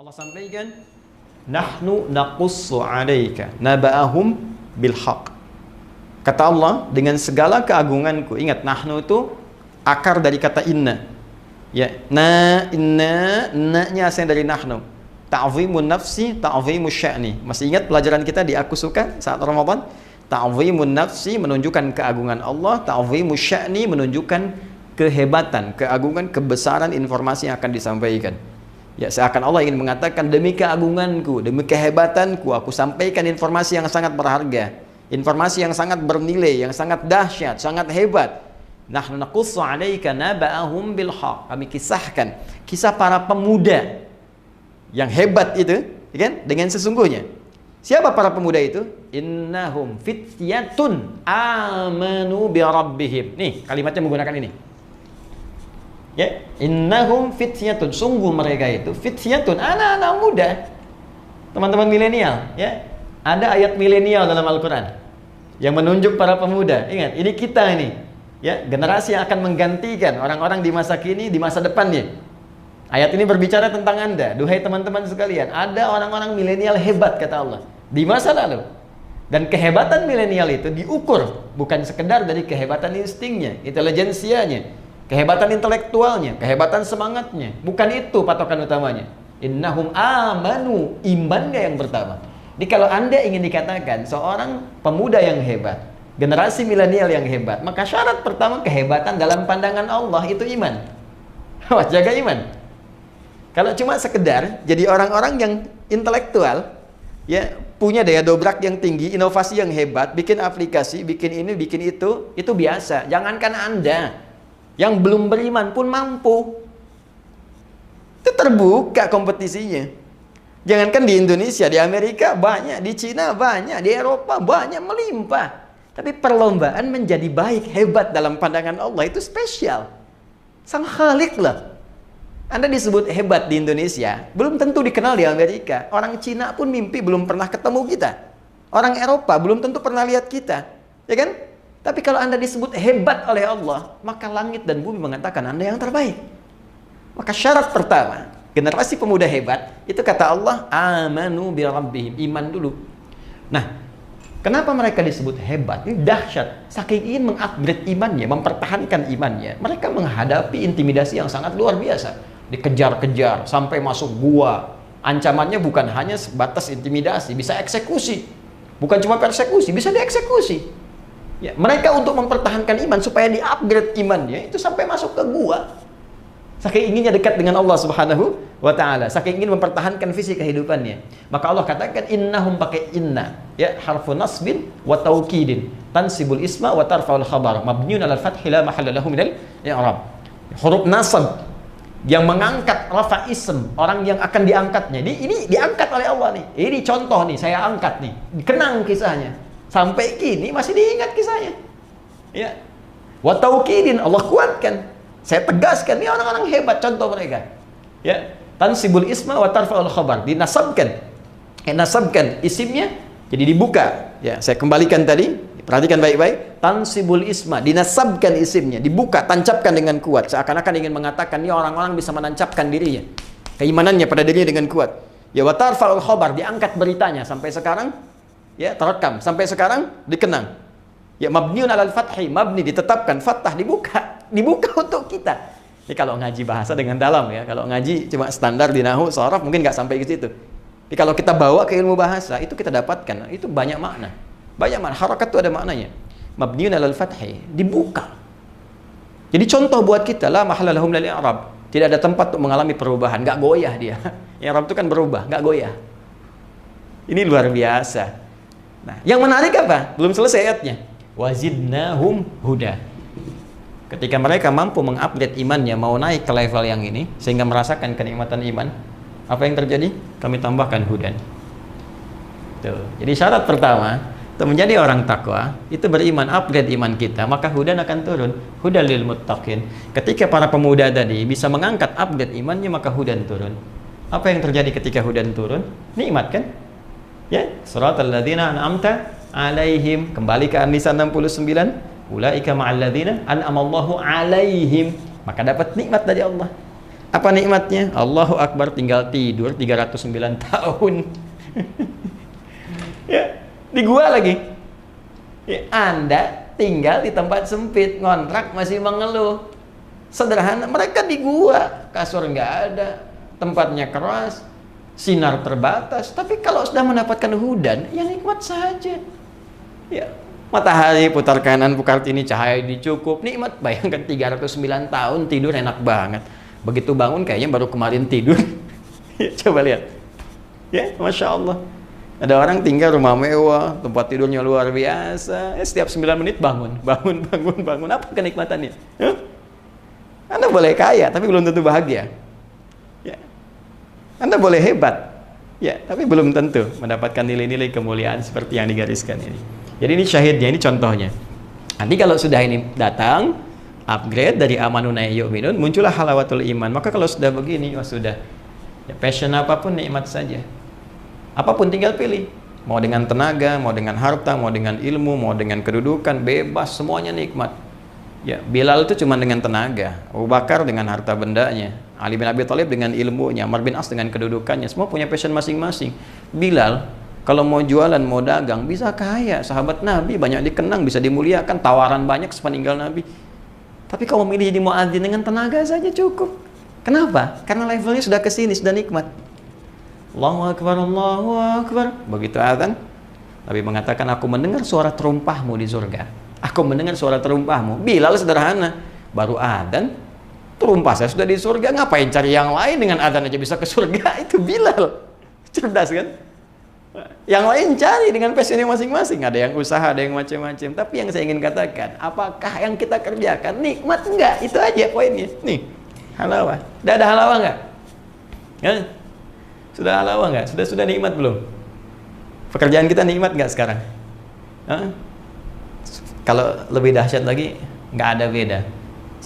Allah sampaikan, nahnu naqussu 'alaika naba'ahum bil haqq. Kata Allah, dengan segala keagunganku. Ingat, nahnu itu akar dari kata inna. Ya, na-nya asal dari nahnu. Ta'zimun nafsi, ta'zimus sya'ni. Masih ingat pelajaran kita di Aku Suka saat Ramadan? Ta'zimun nafsi menunjukkan keagungan Allah, ta'zimus sya'ni menunjukkan kehebatan, keagungan, kebesaran informasi yang akan disampaikan. Ya, seakan Allah ingin mengatakan, demi keagunganku, demi kehebatanku, aku sampaikan informasi yang sangat berharga, informasi yang sangat bernilai, yang sangat dahsyat, sangat hebat. Nahnu naqussu 'alaika naba'ahum bil haqq. Kami kisahkan kisah para pemuda yang hebat itu, kan? Dengan sesungguhnya. Siapa para pemuda itu? Innahum fityatun amanu bi rabbihim. Nih, kalimatnya menggunakan ini. Ya, innahum fityatun, sungguh mereka itu fityatun, anak-anak muda, teman-teman milenial. Ya, ada ayat milenial dalam Al-Quran yang menunjuk para pemuda. Ingat, ini kita ini, ya, generasi yang akan menggantikan orang-orang di masa kini, di masa depannya. Ayat ini berbicara tentang Anda, duhai teman-teman sekalian. Ada orang-orang milenial hebat, kata Allah, di masa lalu. Dan kehebatan milenial itu diukur bukan sekedar dari kehebatan instingnya, intelijensianya, kehebatan intelektualnya, kehebatan semangatnya. Bukan itu patokan utamanya. Innahum amanu, imannya yang pertama. Jadi kalau Anda ingin dikatakan seorang pemuda yang hebat, generasi milenial yang hebat, maka syarat pertama kehebatan dalam pandangan Allah itu iman. Jaga iman. Kalau cuma sekedar jadi orang-orang yang intelektual, ya, punya daya dobrak yang tinggi, inovasi yang hebat, bikin aplikasi, bikin ini, bikin itu biasa. Jangankan Anda, yang belum beriman pun mampu. Itu terbuka kompetisinya. Jangankan di Indonesia, di Amerika banyak, di Cina banyak, di Eropa banyak, melimpah. Tapi perlombaan menjadi baik, hebat dalam pandangan Allah itu spesial. Sang Khalik lah. Anda disebut hebat di Indonesia, belum tentu dikenal di Amerika. Orang Cina pun mimpi belum pernah ketemu kita. Orang Eropa belum tentu pernah lihat kita. Ya kan? Tapi kalau Anda disebut hebat oleh Allah, maka langit dan bumi mengatakan Anda yang terbaik. Maka syarat pertama, generasi pemuda hebat, itu kata Allah, amanu bi rabbihim, iman dulu. Nah, kenapa mereka disebut hebat? Ini dahsyat. Saking ingin mengupgrade imannya, mempertahankan imannya, mereka menghadapi intimidasi yang sangat luar biasa. Dikejar-kejar sampai masuk gua. Ancamannya bukan hanya sebatas intimidasi, bisa eksekusi. Bukan cuma persekusi, bisa dieksekusi. Ya, mereka untuk mempertahankan iman supaya di-upgrade imannya itu sampai masuk ke gua. Saking inginnya dekat dengan Allah Subhanahu wa taala, saking ingin mempertahankan visi kehidupannya. Maka Allah katakan innahum, pakai inna, ya, harfu nasbin wa taukidin, tansibul isma wa tarfa'ul khabar, mabniun 'alal fathi la mahalla lahu minal i'rab. Huruf nasab yang mengangkat rafa ism, orang yang akan diangkatnya. Ini diangkat oleh Allah nih. Ini contoh nih, saya angkat nih. Dikenang kisahnya. Sampai kini masih diingat kisahnya. Ya. Wa taukidin, Allah kuatkan. Saya tegaskan, ini orang-orang hebat, contoh mereka. Ya. Tansibul isma wa tarfa'ul khabar, dinasabkan. Nasabkan isimnya jadi dibuka. Ya, saya kembalikan tadi. Perhatikan baik-baik. Tansibul isma, dinasabkan isimnya, dibuka, tancapkan dengan kuat. Seakan-akan ingin mengatakan ini orang-orang bisa menancapkan dirinya, keimanannya pada dirinya dengan kuat. Ya, wa tarfa'ul khabar, diangkat beritanya sampai sekarang, ya, terekam sampai sekarang, dikenang. Ya, mabniun 'alal fathi, mabni ditetapkan, fathah dibuka untuk kita. Ini kalau ngaji bahasa dengan dalam, ya. Kalau ngaji cuma standar di nahwu, sharaf mungkin nggak sampai ke situ. Tapi kalau kita bawa ke ilmu bahasa, itu kita dapatkan, itu banyak makna. Banyak makna, harakat itu ada maknanya. Mabniun 'alal fathi, dibuka. Jadi contoh buat kita, la mahalla lahu minal i'rab. Tidak ada tempat untuk mengalami perubahan, nggak goyah dia. I'rab itu kan berubah, nggak goyah. Ini luar biasa. Nah, yang menarik apa? Belum selesai ayatnya. Wazidnahum huda. Ketika mereka mampu mengupdate imannya, mau naik ke level yang ini, sehingga merasakan kenikmatan iman, apa yang terjadi? Kami tambahkan hudan. Tuh. Jadi syarat pertama, untuk menjadi orang takwa, itu beriman, upgrade iman kita, maka hudan akan turun. Hudan lil muttaqin. Ketika para pemuda tadi bisa mengangkat upgrade imannya, maka hudan turun. Apa yang terjadi ketika hudan turun? Nikmat kan? Ya, siratal ladzina an'amta alaihim, kembali ke An-Nisa 69, ulaika ma'al ladzina an'amallahu alaihim, maka dapat nikmat dari Allah. Apa nikmatnya? Allahu Akbar, tinggal tidur 309 tahun. Ya, di gua lagi. Ya, Anda tinggal di tempat sempit, ngontrak masih mengeluh. Sederhana, mereka di gua, kasur nggak ada, tempatnya keras, sinar terbatas. Tapi kalau sudah mendapatkan hudan, ya nikmat saja. Ya, matahari putar kanan, putar kiri, cahaya dicukup, nikmat. Bayangkan 309 tahun tidur enak banget. Begitu bangun kayaknya baru kemarin tidur. Coba lihat. Ya, Masya Allah. Ada orang tinggal rumah mewah, tempat tidurnya luar biasa. Setiap 9 menit bangun. Apa kenikmatannya? Anda boleh kaya, tapi belum tentu bahagia. Ya. Anda boleh hebat, ya, tapi belum tentu mendapatkan nilai-nilai kemuliaan seperti yang digariskan ini. Jadi ini syahidnya, ini contohnya. Nanti kalau sudah ini datang, upgrade dari amanun yu'minun, muncullah halawatul iman. Maka kalau sudah begini, sudah. Ya, passion apapun nikmat saja. Apapun tinggal pilih. Mau dengan tenaga, mau dengan harta, mau dengan ilmu, mau dengan kedudukan, bebas, semuanya nikmat. Ya, Bilal itu cuma dengan tenaga, Abu Bakar dengan harta bendanya, Ali bin Abi Thalib dengan ilmunya, Amr bin As dengan kedudukannya, semua punya passion masing-masing. Bilal kalau mau jualan, mau dagang, bisa kaya. Sahabat Nabi banyak dikenang, bisa dimuliakan, tawaran banyak sepeninggal Nabi. Tapi kalau milih jadi muadzin dengan tenaga saja cukup. Kenapa? Karena levelnya sudah ke sini, sudah nikmat. Allahu Akbar, Allahu Akbar. Begitu azan, Nabi mengatakan, aku mendengar suara terumpahmu di surga. Aku mendengar suara terumpahmu. Bilal sederhana, baru adzan, terumpah saya sudah di surga. Ngapain cari yang lain, dengan adzan aja bisa ke surga? Itu Bilal. Cerdas kan? Yang lain cari dengan passionnya masing-masing. Ada yang usaha, ada yang macam-macam. Tapi yang saya ingin katakan, apakah yang kita kerjakan nikmat enggak? Itu aja poinnya. Nih, halawah. Udah ada halawah enggak? Ya? Sudah halawah enggak? Sudah nikmat belum? Pekerjaan kita nikmat enggak sekarang? Hah? Kalau lebih dahsyat lagi, nggak ada beda.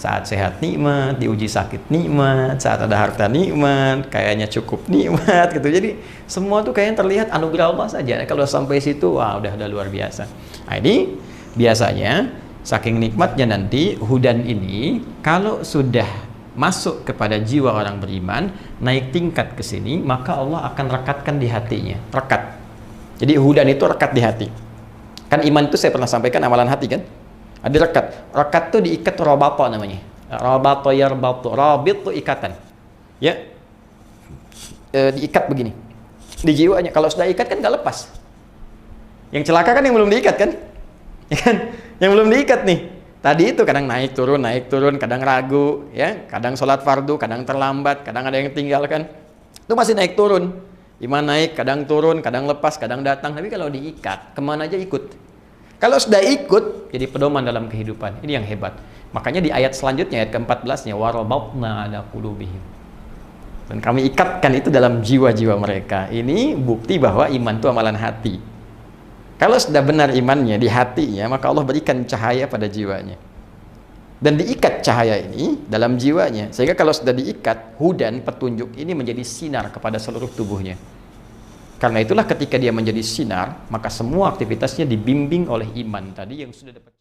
Saat sehat nikmat, diuji sakit nikmat, saat ada harta nikmat, kayaknya cukup nikmat gitu. Jadi semua tuh kayaknya terlihat anugerah Allah saja. Kalau sampai situ, wah udah luar biasa. Nah ini biasanya saking nikmatnya nanti hudan ini kalau sudah masuk kepada jiwa orang beriman, naik tingkat ke sini, maka Allah akan rekatkan di hatinya. Rekat. Jadi hudan itu rekat di hati. Kan iman itu saya pernah sampaikan amalan hati kan? Ada rekat. Rekat itu diikat robato namanya. Robato yarbatu. Rabit itu ikatan. Ya. Diikat begini. Di jiwanya. Kalau sudah ikat kan nggak lepas. Yang celaka kan yang belum diikat kan? Ya kan? Yang belum diikat nih. Tadi itu kadang naik turun, kadang ragu, ya, kadang sholat fardu, kadang terlambat, kadang ada yang tinggalkan. Itu masih naik turun. Iman naik, kadang turun, kadang lepas, kadang datang. Tapi kalau diikat, kemana aja ikut. Kalau sudah ikut, jadi pedoman dalam kehidupan. Ini yang hebat. Makanya di ayat selanjutnya, ayat ke-14-nya, warabatna ala qulubihim. Dan kami ikatkan itu dalam jiwa-jiwa mereka. Ini bukti bahwa iman itu amalan hati. Kalau sudah benar imannya di hatinya, maka Allah berikan cahaya pada jiwanya. Dan diikat cahaya ini dalam jiwanya. Sehingga kalau sudah diikat, hudan, petunjuk ini menjadi sinar kepada seluruh tubuhnya. Karena itulah ketika dia menjadi sinar, maka semua aktivitasnya dibimbing oleh iman tadi yang sudah dapat.